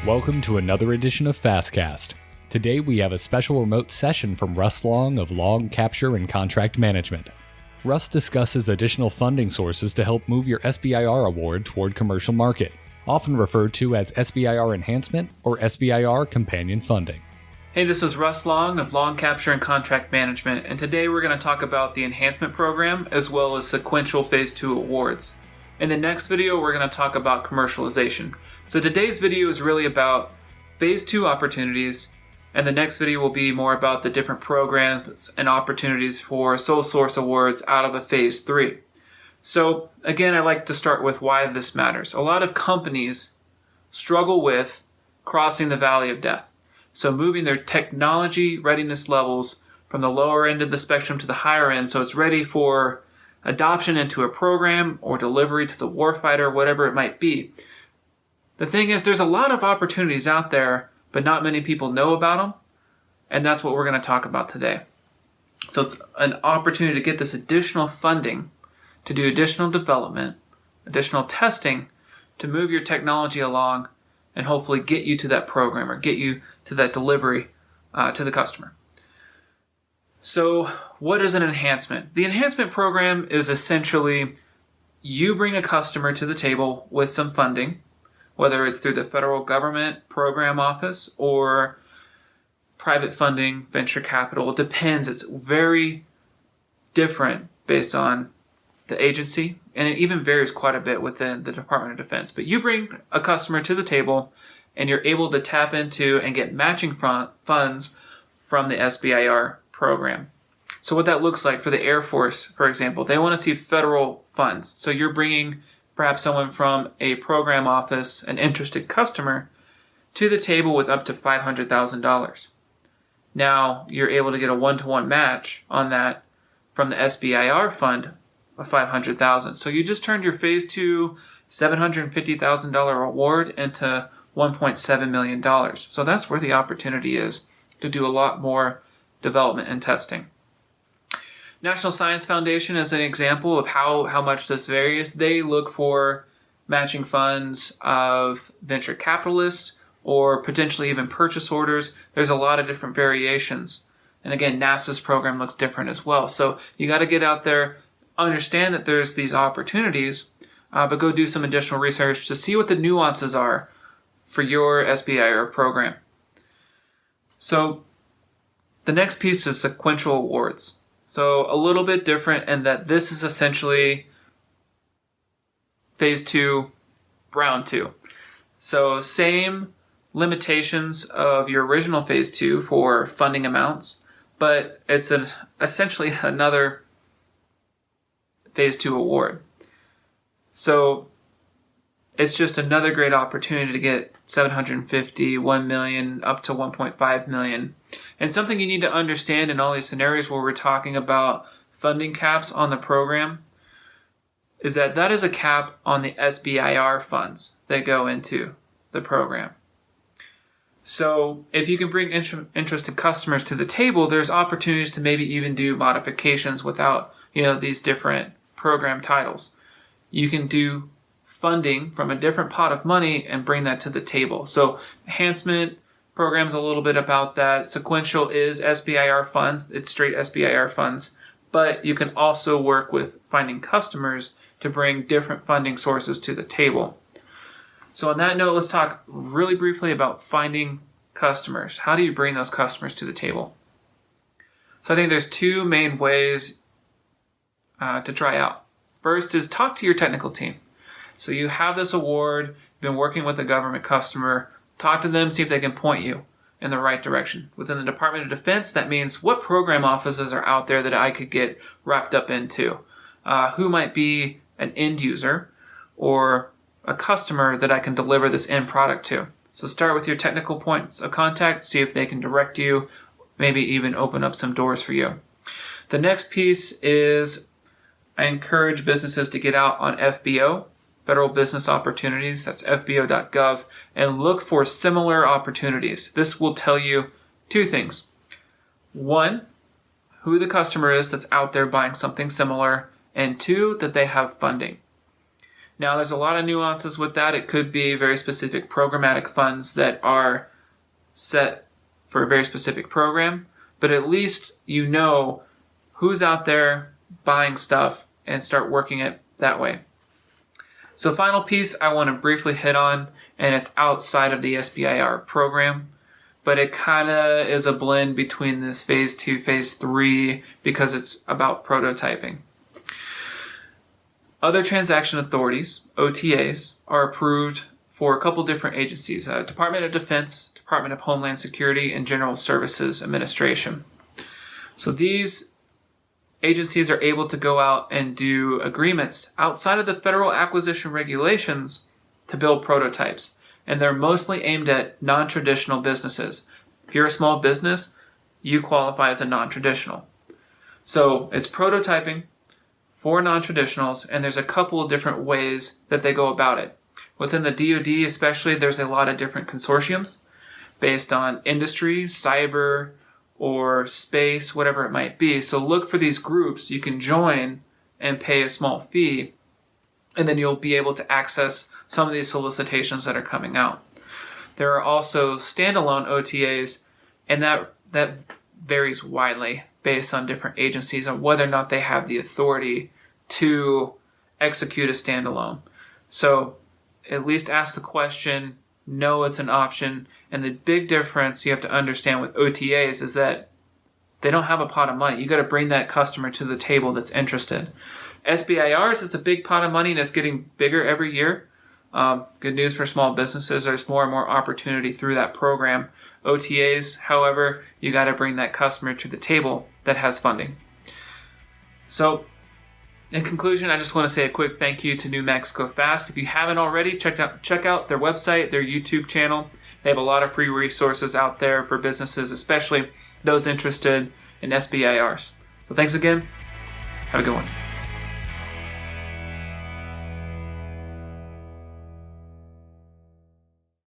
Welcome to another edition of Fastcast. Today we have a special remote session from Russ Long of Long Capture and Contract Management. Russ discusses additional funding sources to help move your SBIR award toward commercial market, often referred to as SBIR Enhancement or SBIR Companion Funding. Hey, this is Russ Long of Long Capture and Contract Management, and today we're going to talk about the Enhancement program as well as sequential Phase 2 awards. In the next video, we're going to talk about commercialization. So today's video is really about Phase 2 opportunities, and the next video will be more about the different programs and opportunities for sole source awards out of a Phase 3. So again, I'd like to start with why this matters. A lot of companies struggle with crossing the valley of death. So moving their technology readiness levels from the lower end of the spectrum to the higher end so it's ready for adoption into a program or delivery to the warfighter, whatever it might be. The thing is, there's a lot of opportunities out there, but not many people know about them, and that's what we're going to talk about today. So it's an opportunity to get this additional funding, to do additional development, additional testing, to move your technology along, and hopefully get you to that program or get you to that delivery to the customer. So what is an enhancement? The enhancement program is essentially you bring a customer to the table with some funding, whether it's through the federal government program office or private funding, venture capital. It depends. It's very different based on the agency, and it even varies quite a bit within the Department of Defense. But you bring a customer to the table, and you're able to tap into and get matching funds from the SBIR program. So what that looks like for the Air Force, for example, they want to see federal funds. So you're bringing perhaps someone from a program office, an interested customer, to the table with up to $500,000. Now you're able to get a one-to-one match on that from the SBIR fund of $500,000. So you just turned your Phase 2 $750,000 award into $1.7 million. So that's where the opportunity is to do a lot more development and testing. National Science Foundation is an example of how much this varies. They look for matching funds of venture capitalists or potentially even purchase orders. There's a lot of different variations. And again, NASA's program looks different as well. So you got to get out there, understand that there's these opportunities, but go do some additional research to see what the nuances are for your SBIR program. So the next piece is sequential awards. So a little bit different in that this is essentially Phase 2, Round 2. So same limitations of your original Phase 2 for funding amounts, but it's essentially another Phase 2 award. So it's just another great opportunity to get $750,000, $1 million, up to $1.5 million. And something you need to understand in all these scenarios where we're talking about funding caps on the program is that is a cap on the SBIR funds that go into the program. So if you can bring interested customers to the table, there's opportunities to maybe even do modifications without, these different program titles. You can do funding from a different pot of money and bring that to the table. So Enhancement program's a little bit about that. Sequential is SBIR funds. It's straight SBIR funds. But you can also work with finding customers to bring different funding sources to the table. So on that note, let's talk really briefly about finding customers. How do you bring those customers to the table? So I think there's two main ways to try out. First is talk to your technical team. So you have this award, been working with a government customer, talk to them, see if they can point you in the right direction. Within the Department of Defense, that means what program offices are out there that I could get wrapped up into? Who might be an end user or a customer that I can deliver this end product to? So start with your technical points of contact, see if they can direct you, maybe even open up some doors for you. The next piece is I encourage businesses to get out on FBO, Federal Business Opportunities, that's fbo.gov, and look for similar opportunities. This will tell you two things. One, who the customer is that's out there buying something similar, and two, that they have funding. Now, there's a lot of nuances with that. It could be very specific programmatic funds that are set for a very specific program, but at least you know who's out there buying stuff and start working it that way. So final piece I want to briefly hit on, and it's outside of the SBIR program, but it kind of is a blend between this phase 2, phase 3, because it's about prototyping. Other transaction authorities, OTAs, are approved for a couple different agencies, Department of Defense, Department of Homeland Security, and General Services Administration. So these agencies are able to go out and do agreements outside of the federal acquisition regulations to build prototypes. And they're mostly aimed at non-traditional businesses. If you're a small business, you qualify as a non-traditional. So it's prototyping for non-traditionals, and there's a couple of different ways that they go about it. Within the DoD especially, there's a lot of different consortiums based on industry, cyber, or space, whatever it might be. So look for these groups you can join and pay a small fee, and then you'll be able to access some of these solicitations that are coming out. There are also standalone OTAs, and that varies widely based on different agencies on whether or not they have the authority to execute a standalone. So at least ask the question, know it's an option, and the big difference you have to understand with OTAs is that they don't have a pot of money. You got to bring that customer to the table that's interested. SBIRs is a big pot of money, and it's getting bigger every year. Good news for small businesses, there's more and more opportunity through that program. OTAs, however, you got to bring that customer to the table that has funding. So, in conclusion, I just want to say a quick thank you to New Mexico Fast. If you haven't already, check out their website, their YouTube channel. They have a lot of free resources out there for businesses, especially those interested in SBIRs. So thanks again. Have a good one.